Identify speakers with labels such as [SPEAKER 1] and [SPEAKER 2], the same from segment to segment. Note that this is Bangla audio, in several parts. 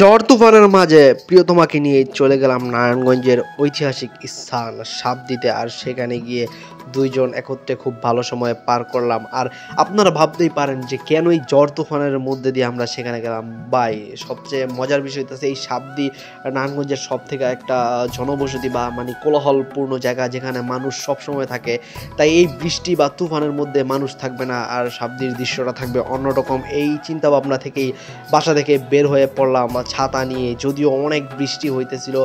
[SPEAKER 1] ঝড় তুফানের মাঝে প্রিয়তমাকে নিয়ে চলে গেলাম নারায়ণগঞ্জের ঐতিহাসিক স্থান সাবদিতে। আর সেখানে গিয়ে দুইজন একত্রে খুব ভালো সময় পার করলাম। আর আপনারা ভাবতেই পারেন যে কেন এই ঝড় তুফানের মধ্যে দিয়ে আমরা সেখানে গেলাম। ভাই, সবচেয়ে মজার বিষয় হচ্ছে এই সাবদি নারায়ণগঞ্জের সব থেকে একটা জনবসতি বা মানে কোলাহলপূর্ণ জায়গা, যেখানে মানুষ সবসময় থাকে। তাই এই বৃষ্টি বা তুফানের মধ্যে মানুষ থাকবে না, আর সাবদির দৃশ্যটা থাকবে অন্যরকম। এই চিন্তা ভাবনা থেকেই বাসা থেকে বের হয়ে পড়লাম ছাতা নিয়ে। যদিও অনেক বৃষ্টি হইতেছিল,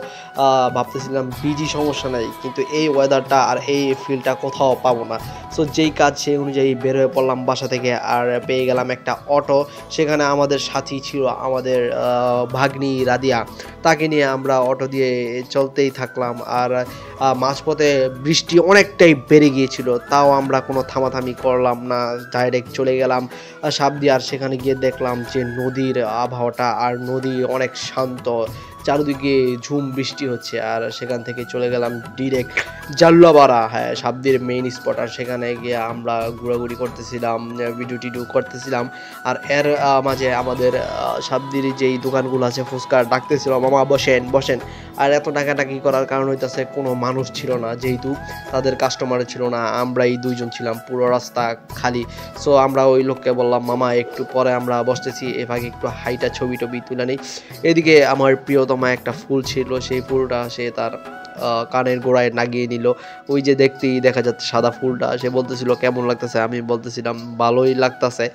[SPEAKER 1] ভাবতেছিলাম ভিজি সমস্যা নাই, কিন্তু এই ওয়েদারটা আর এই ফিলটা কোথাও পাবো না। সো যেই কাজ সেই অনুযায়ী বের হয়ে পড়লাম বাসা থেকে। আর পেয়ে গেলাম একটা অটো। সেখানে আমাদের সাথী ছিল আমাদের ভাগ্নি রাদিয়া, তাকে নিয়ে আমরা অটো দিয়ে চলতেই থাকলাম। আর মাঝপথে বৃষ্টি অনেকটাই বেড়ে গিয়েছিল, তাও আমরা কোনো থামাথামি করলাম না, ডাইরেক্ট চলে গেলাম সাবদি। আর সেখানে গিয়ে দেখলাম যে নদীর আবহাওয়াটা, আর নদী অনেক শান্ত, চারিদিকে ঝুম বৃষ্টি হচ্ছে। আর সেখান থেকে চলে গেলাম ডিরেক্ট জাল্লাপাড়া, হ্যাঁ সাবদির মেইন স্পট। আর সেখানে গিয়ে আমরা ঘোরাঘুরি করতেছিলাম, ভিডিও টিডিও করতেছিলাম। আর এর মাঝে আমাদের সাবদির যেই দোকানগুলো আছে ফুচকা ডাকতেছিল, মামা বসেন বসেন। আর এত ডাকাডাকি করার কারণ হইতেছে কোনো মানুষ ছিল না, যেহেতু তাদের কাস্টমার ছিল না, আমরাই দুইজন ছিলাম, পুরো রাস্তা খালি। সো আমরা ওই লোককে বললাম, মামা একটু পরে আমরা বসতেছি, এভাবে একটু হাইটা ছবি টবি তুলে নেই। এদিকে আমার প্রিয়তমা একটা ফুল ছিল, সেই ফুলটা সে তার কানের গোড়ায় লাগিয়ে নিল। ওই যে দেখতেই দেখা যাচ্ছে সাদা ফুলটা। সে বলতেছিল কেমন লাগতেছে, আমি বলতেছিলাম ভালোই লাগতেছে।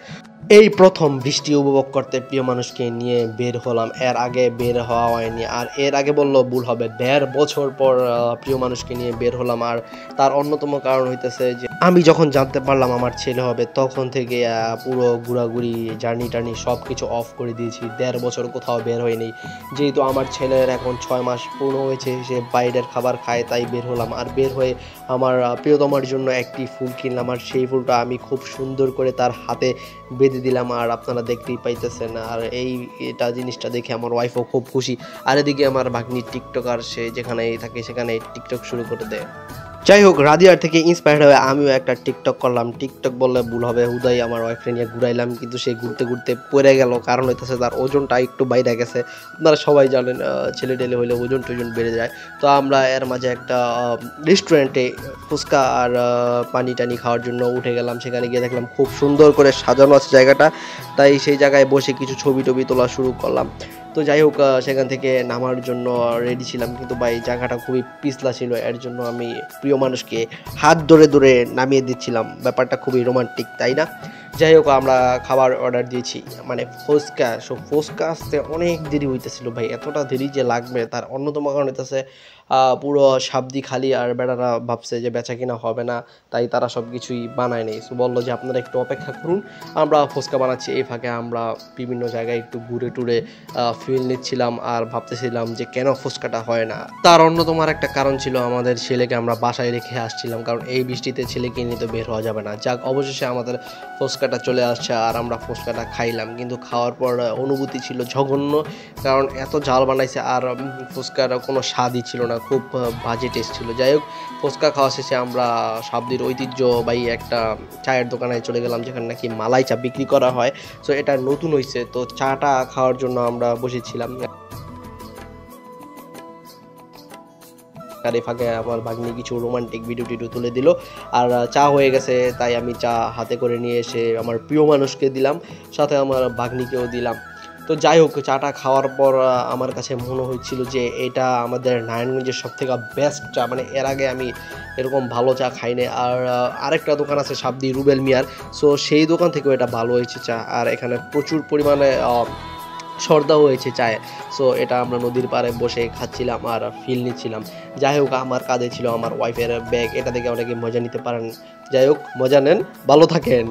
[SPEAKER 1] এই প্রথম বৃষ্টি উপভোগ করতে প্রিয় মানুষকে নিয়ে বের হলাম, এর আগে বের হওয়া হয়নি। আর এর আগে বললো ভুল হবে, 1.5 বছর পর প্রিয় মানুষকে নিয়ে বের হলাম। আর তার অন্যতম কারণ হইতেছে যে আমি যখন জানতে পারলাম আমার ছেলে হবে, তখন থেকে পুরো ঘোরাঘুরি জার্নি টার্নি সব কিছু অফ করে দিয়েছি। 1.5 বছর কোথাও বের হয়নি, যেহেতু আমার ছেলের এখন 6 মাস পূর্ণ হয়েছে, সে বাইরের খাবার খায়, তাই বের হলাম। আর বের হয়ে আমার প্রিয়তমার জন্য একটি ফুল কিনলাম, আর সেই ফুলটা আমি খুব সুন্দর করে তার হাতে বেঁধে দিলাম। আর আপনারা দেখতেই পাইতেছেন। আর এইটা জিনিসটা দেখে আমার ওয়াইফও খুব খুশি। আর এদিকে আমার ভাগ্নি টিকটকার, সে যেখানে থাকে সেখানে টিকটক শুরু করে দেয়। যাই হোক, রাদিয়ার থেকে ইন্সপায়ার্ড হয়ে আমিও একটা টিকটক করলাম। টিকটক বললে ভুল হবে, হুদাই আমার ওয়াইফকে নিয়ে ঘুরাইলাম, কিন্তু সে ঘুরতে ঘুরতে পড়ে গেল। কারণ হইতেছে তার ওজনটা একটু বাইরে গেছে। আপনারা সবাই জানেন ছেলে টেলে হইলে ওজন টোজন বেড়ে যায়। তো আমরা এর মাঝে একটা রেস্টুরেন্টে ফুচকা আর পানি টানি খাওয়ার জন্য উঠে গেলাম। সেখানে গিয়ে দেখলাম খুব সুন্দর করে সাজানো আছে জায়গাটা, তাই সেই জায়গায় বসে কিছু ছবি টবি তোলা শুরু করলাম। তো যাই হোক, সেখান থেকে নামার জন্য রেডি ছিলাম, কিন্তু ভাই জায়গাটা খুবই পিছলা ছিল, এর জন্য আমি প্রিয় মানুষকে হাত ধরে ধরে নামিয়ে দিচ্ছিলাম। ব্যাপারটা খুবই রোমান্টিক, তাই না? যাই হোক, আমরা খাবার অর্ডার দিয়েছি, মানে ফুচকা। সো ফুচকা আসতে অনেক দেরি হইতেছিল ভাই, এতটা দেরি যে লাগবে তার অন্যতম কারণ হইতেছে পুরো সাবদি খালি। আর বেড়ারা ভাবছে যে বেচা কিনা হবে না, তাই তারা সব কিছুই বানায় নেই। সো বললো যে আপনারা একটু অপেক্ষা করুন, আমরা ফুচকা বানাচ্ছি। এই ফাঁকে আমরা বিভিন্ন জায়গায় একটু ঘুরে টুরে ফিল নিচ্ছিলাম, আর ভাবতেছিলাম যে কেন ফুচকাটা হয় না। তার অন্যতম একটা কারণ ছিল, আমাদের ছেলেকে আমরা বাসায় রেখে আসছিলাম, কারণ এই বৃষ্টিতে ছেলেকে নিয়ে তো বের হওয়া যাবে না। যাক, অবশেষে আমাদের ফুচকাটা চলে আসছে, আর আমরা ফুচকাটা খাইলাম। কিন্তু খাওয়ার পর অনুভূতি ছিল জঘন্য, কারণ এত ঝাল বানাইছে, আর ফুচকার কোনো স্বাদই ছিল না, খুব বাজে টেস্ট ছিল। যাই হোক, ফুচকা খাওয়া শেষে আমরা সাবদির ঐতিহ্যবাহী একটা চায়ের দোকানে চলে গেলাম, যেখানে নাকি মালাই চা বিক্রি করা হয়। সো এটা নতুন হয়েছে, তো চাটা খাওয়ার জন্য আমরা বসেছিলাম। আর এই ফাঁকে আমার ভাগ্নি কিছু রোমান্টিক ভিডিও টিডিও তুলে দিল। আর চা হয়ে গেছে, তাই আমি চা হাতে করে নিয়ে এসে আমার প্রিয় মানুষকে দিলাম, সাথে আমার ভাগ্নিকেও দিলাম। তো যাই হোক, চাটা খাওয়ার পর আমার কাছে মনে হয়েছিল যে এটা আমাদের নারায়ণগঞ্জের সবথেকে বেস্ট চা, মানে এর আগে আমি এরকম ভালো চা খাইনি। আর আরেকটা দোকান আছে সাবদি, রুবেল মিয়ার, সো সেই দোকান থেকেও এটা ভালো হয়েছে চা। আর এখানে প্রচুর পরিমাণে সর্দাও হয়েছে চায়ে। সো এটা আমরা নদীর পাড়ে বসে খাচ্ছিলাম আর ফিল নিচ্ছিলাম। যাই হোক, আমার কাঁধে ছিল আমার ওয়াইফের ব্যাগ, এটা থেকে অনেকে মজা নিতে পারেন। যাই হোক, মজা নেন, ভালো থাকেন।